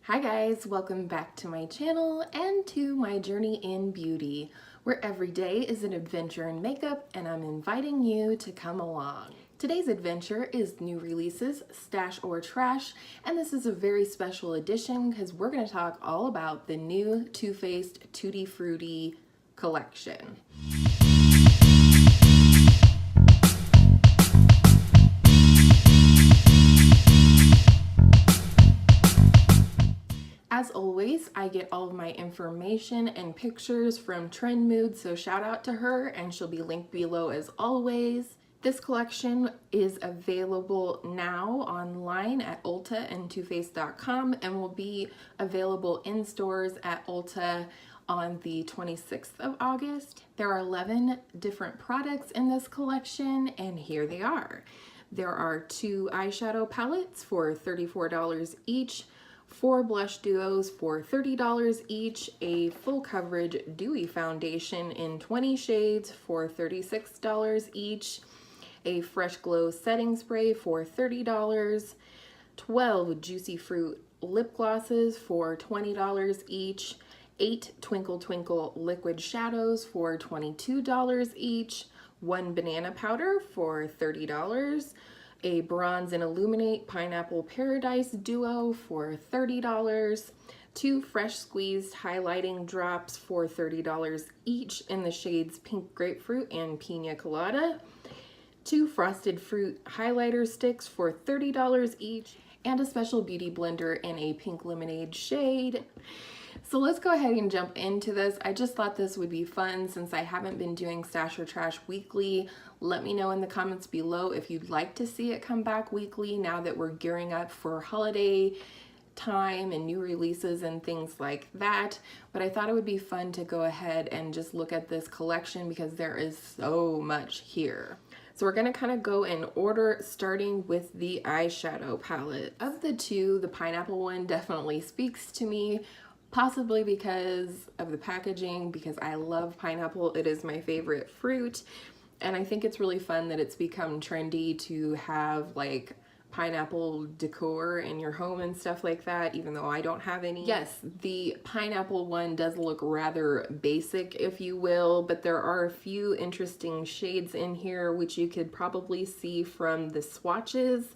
Hi guys, welcome back to my channel and to my journey in beauty, where every day is an adventure in makeup and I'm inviting you to come along. Today's adventure is new releases, stash or trash, and this is a very special edition because we're going to talk all about the new Too Faced Tutti Frutti collection. As always, I get all of my information and pictures from Trend Mood, so shout out to her and she'll be linked below as always. This collection is available now online at Ulta and TooFaced.com and will be available in stores at Ulta on the 26th of August. There are 11 different products in this collection and here they are. There are 2 eyeshadow palettes for $34 each, 4 blush duos for $30 each, a full coverage dewy foundation in 20 shades for $36 each, a fresh glow setting spray for $30, 12 juicy fruit lip glosses for $20 each, 8 Twinkle Twinkle liquid shadows for $22 each, 1 banana powder for $30, a Bronze and Illuminate Pineapple Paradise Duo for $30, 2 fresh squeezed highlighting drops for $30 each in the shades Pink Grapefruit and Pina Colada, 2 Frosted Fruit highlighter sticks for $30 each, and a special beauty blender in a pink lemonade shade. So let's go ahead and jump into this. I just thought this would be fun since I haven't been doing Stash or Trash weekly. Let me know in the comments below if you'd like to see it come back weekly now that we're gearing up for holiday time and new releases and things like that. But I thought it would be fun to go ahead and just look at this collection because there is so much here. So we're gonna kind of go in order, starting with the eyeshadow palette. Of the two, the pineapple one definitely speaks to me, possibly because of the packaging, because I love pineapple. It is my favorite fruit. And I think it's really fun that it's become trendy to have like pineapple decor in your home and stuff like that, even though I don't have any. Yes, the pineapple one does look rather basic, if you will, but there are a few interesting shades in here, which you could probably see from the swatches.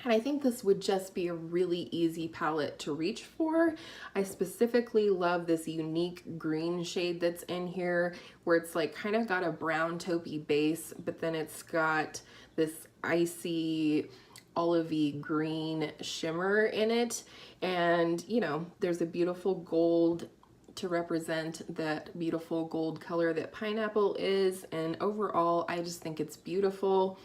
And I think this would just be a really easy palette to reach for. I specifically love this unique green shade that's in here, where it's like kind of got a brown taupey base, but then it's got this icy olivey green shimmer in it. And you know, there's a beautiful gold to represent that beautiful gold color that pineapple is. And overall, I just think it's beautiful.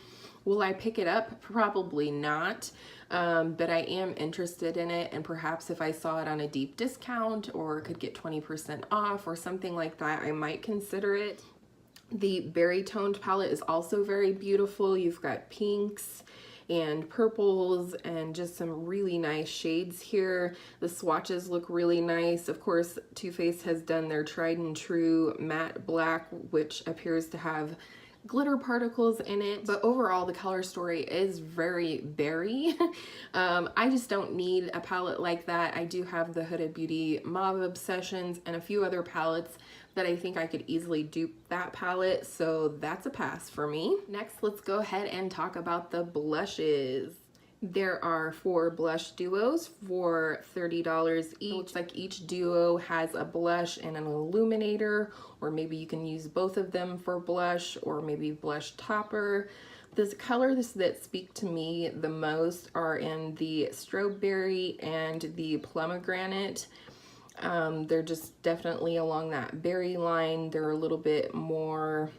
Will I pick it up? Probably not, but I am interested in it, and perhaps if I saw it on a deep discount or could get 20% off or something like that, I might consider it. The berry toned palette is also very beautiful. You've got pinks and purples and just some really nice shades here. The swatches look really nice. Of course, Too Faced has done their tried and true matte black, which appears to have glitter particles in it, but overall the color story is very berry. I just don't need a palette like that. I do have the Huda Beauty Mauve Obsessions and a few other palettes that I think I could easily dupe that palette, so that's a pass for me. Next, let's go ahead and talk about the blushes. There are 4 blush duos for $30 each. It looks like each duo has a blush and an illuminator, or maybe you can use both of them for blush, or maybe blush topper. The colors that speak to me the most are in the strawberry and the pomegranate. They're just definitely along that berry line. They're a little bit more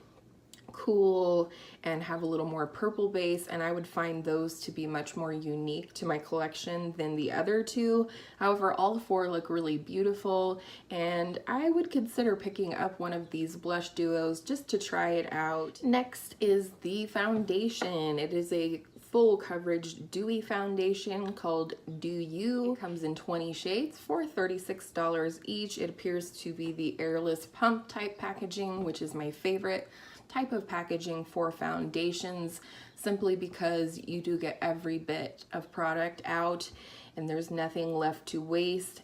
cool and have a little more purple base, and I would find those to be much more unique to my collection than the other two. However, all 4 look really beautiful, and I would consider picking up one of these blush duos just to try it out. Next is the foundation. It is a full coverage dewy foundation called Do You. It comes in 20 shades for $36 each. It appears to be the airless pump type packaging, which is my favorite type of packaging for foundations, simply because you do get every bit of product out and there's nothing left to waste.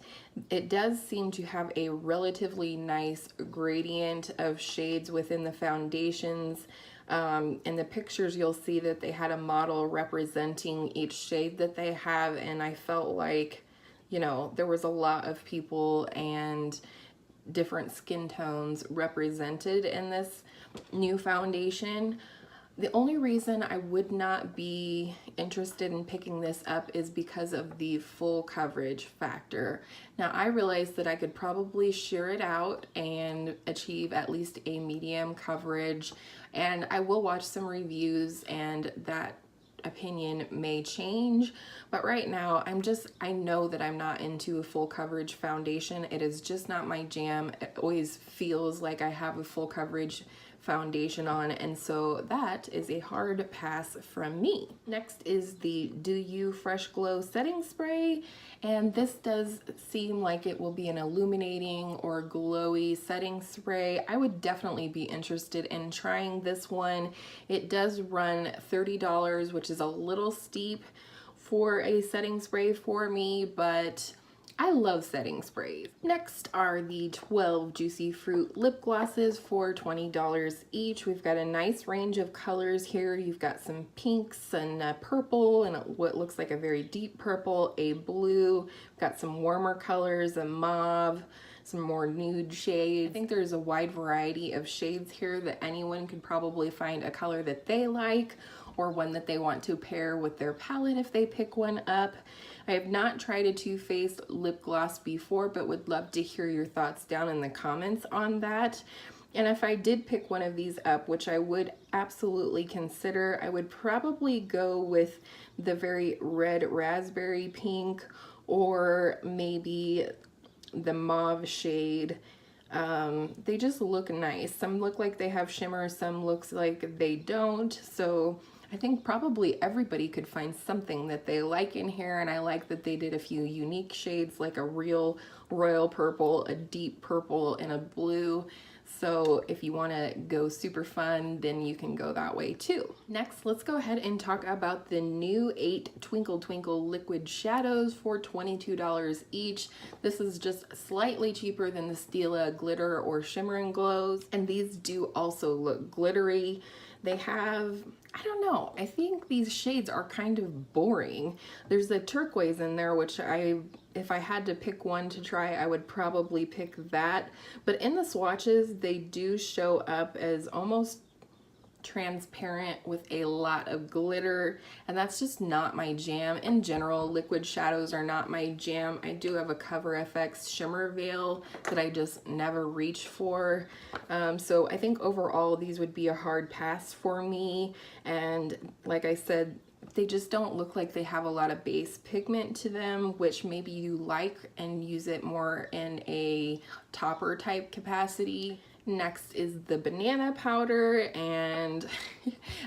It does seem to have a relatively nice gradient of shades within the foundations. In the pictures, you'll see that they had a model representing each shade that they have, and I felt like, you know, there was a lot of people and different skin tones represented in this new foundation. The only reason I would not be interested in picking this up is because of the full coverage factor. Now, I realized that I could probably sheer it out and achieve at least a medium coverage, and I will watch some reviews and that opinion may change, but right now I know that I'm not into a full coverage foundation. It is just not my jam. It always feels like I have a full coverage foundation on, and so that is a hard pass from me. Next is the Do You Fresh Glow setting spray, and this does seem like it will be an illuminating or glowy setting spray. I would definitely be interested in trying this one. It does run $30, which is a little steep for a setting spray for me, but I love setting sprays. Next are the 12 Juicy Fruit lip glosses for $20 each. We've got a nice range of colors here. You've got some pinks and purple and what looks like a very deep purple, a blue. We've got some warmer colors, a mauve, some more nude shades. I think there's a wide variety of shades here that anyone could probably find a color that they like or one that they want to pair with their palette if they pick one up. I have not tried a Too Faced lip gloss before, but would love to hear your thoughts down in the comments on that. And if I did pick one of these up, which I would absolutely consider, I would probably go with the very red raspberry pink or maybe the mauve shade. They just look nice. Some look like they have shimmer, some looks like they don't. So I think probably everybody could find something that they like in here, and I like that they did a few unique shades like a real royal purple, a deep purple, and a blue. So if you want to go super fun, then you can go that way too. Next, let's go ahead and talk about the new 8 Twinkle Twinkle liquid shadows for $22 each. This is just slightly cheaper than the Stila glitter or shimmer and glows, and these do also look glittery. They have, I don't know, I think these shades are kind of boring. There's a turquoise in there, which if I had to pick one to try, I would probably pick that. But in the swatches, they do show up as almost transparent with a lot of glitter, and that's just not my jam. In general, liquid shadows are not my jam. I do have a Cover FX shimmer veil that I just never reach for. So I think overall these would be a hard pass for me, and like I said, they just don't look like they have a lot of base pigment to them, which maybe you like and use it more in a topper type capacity. Next is the banana powder, and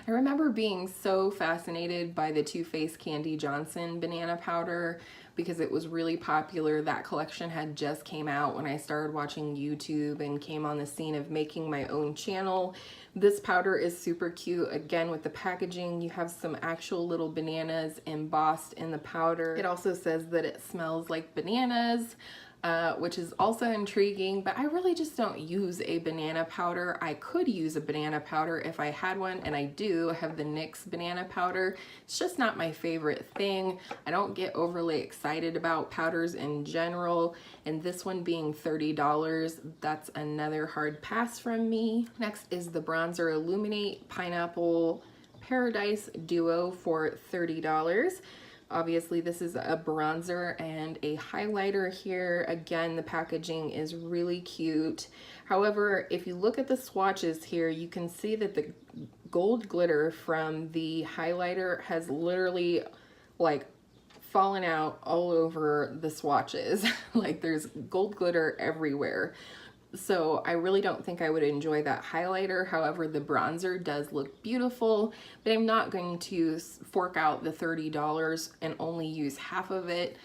I remember being so fascinated by the Too Faced Candy Johnson banana powder because it was really popular. That collection had just came out when I started watching YouTube and came on the scene of making my own channel. This powder is super cute. Again, with the packaging, you have some actual little bananas embossed in the powder. It also says that it smells like bananas, which is also intriguing, but I really just don't use a banana powder. I could use a banana powder if I had one, and I do. I have the NYX banana powder. It's just not my favorite thing. I don't get overly excited about powders in general, and this one being $30, that's another hard pass from me. Next is the Bronzer Illuminate Pineapple Paradise Duo for $30. Obviously, this is a bronzer and a highlighter here. Again, the packaging is really cute. However, if you look at the swatches here, you can see that the gold glitter from the highlighter has literally like fallen out all over the swatches. Like there's gold glitter everywhere. So I really don't think I would enjoy that highlighter. However, the bronzer does look beautiful, but I'm not going to fork out the $30 and only use half of it.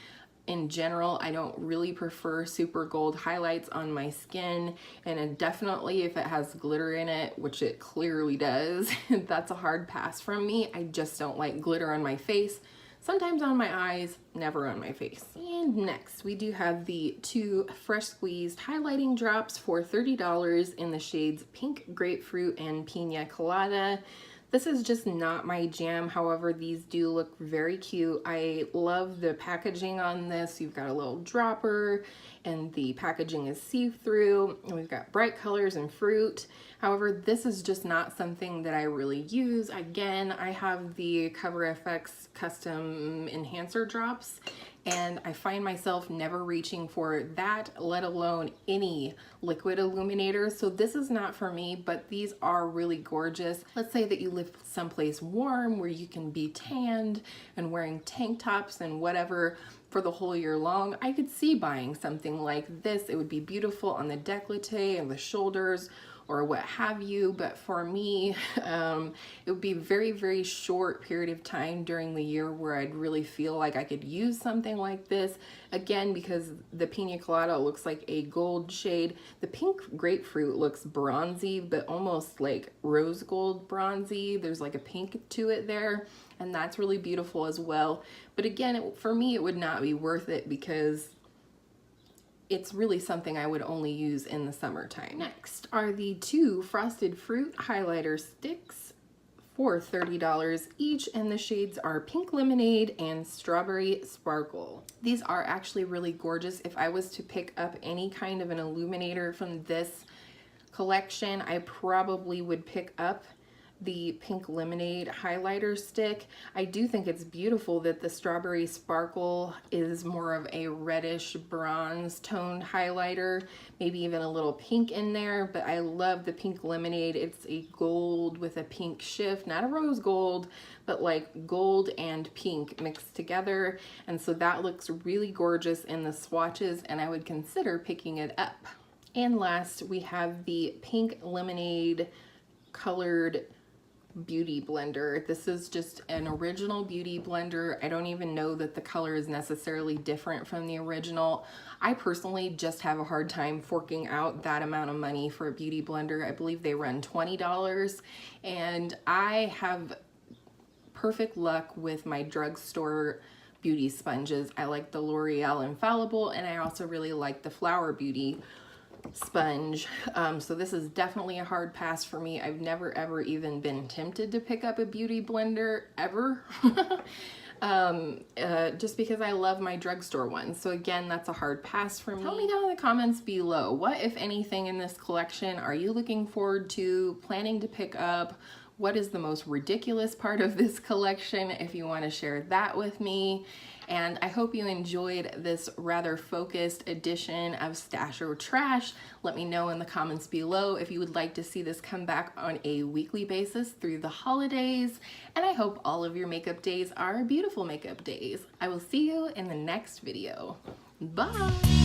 In general, I don't really prefer super gold highlights on my skin, and definitely if it has glitter in it, which it clearly does, that's a hard pass from me. I just don't like glitter on my face. sometimes on my eyes, never on my face. And next we do have the 2 fresh squeezed highlighting drops for $30 in the shades Pink Grapefruit and Pina Colada. This is just not my jam. However, these do look very cute. I love the packaging on this. You've got a little dropper and the packaging is see-through. And we've got bright colors and fruit. However, this is just not something that I really use. Again, I have the Cover FX custom enhancer drops, and I find myself never reaching for that, let alone any liquid illuminator. So this is not for me, but these are really gorgeous. Let's say that you live someplace warm where you can be tanned and wearing tank tops and whatever for the whole year long. I could see buying something like this. It would be beautiful on the décolleté and the shoulders or what have you, but for me, it would be a very, very short period of time during the year where I'd really feel like I could use something like this. Again, because the Pina Colada looks like a gold shade. The Pink Grapefruit looks bronzy, but almost like rose gold bronzy. There's like a pink to it there, and that's really beautiful as well. But again, for me, it would not be worth it because it's really something I would only use in the summertime. Next are the 2 Frosted Fruit highlighter sticks for $30 each, and the shades are Pink Lemonade and Strawberry Sparkle. These are actually really gorgeous. If I was to pick up any kind of an illuminator from this collection, I probably would pick up the Pink Lemonade highlighter stick. I do think it's beautiful that the Strawberry Sparkle is more of a reddish bronze toned highlighter, maybe even a little pink in there, but I love the Pink Lemonade. It's a gold with a pink shift, not a rose gold, but like gold and pink mixed together. And so that looks really gorgeous in the swatches, and I would consider picking it up. And last, we have the Pink Lemonade colored beauty blender. This is just an original beauty blender. I don't even know that the color is necessarily different from the original. I personally just have a hard time forking out that amount of money for a beauty blender. I believe they run $20, and I have perfect luck with my drugstore beauty sponges. I like the L'Oreal Infallible, and I also really like the Flower Beauty sponge. So this is definitely a hard pass for me. I've never ever even been tempted to pick up a beauty blender ever. Just because I love my drugstore ones. So again, that's a hard pass for me. Tell me down in the comments below, what if anything in this collection are you looking forward to, planning to pick up? What is the most ridiculous part of this collection, if you want to share that with me? And I hope you enjoyed this rather focused edition of Stash or Trash. Let me know in the comments below if you would like to see this come back on a weekly basis through the holidays. And I hope all of your makeup days are beautiful makeup days. I will see you in the next video. Bye!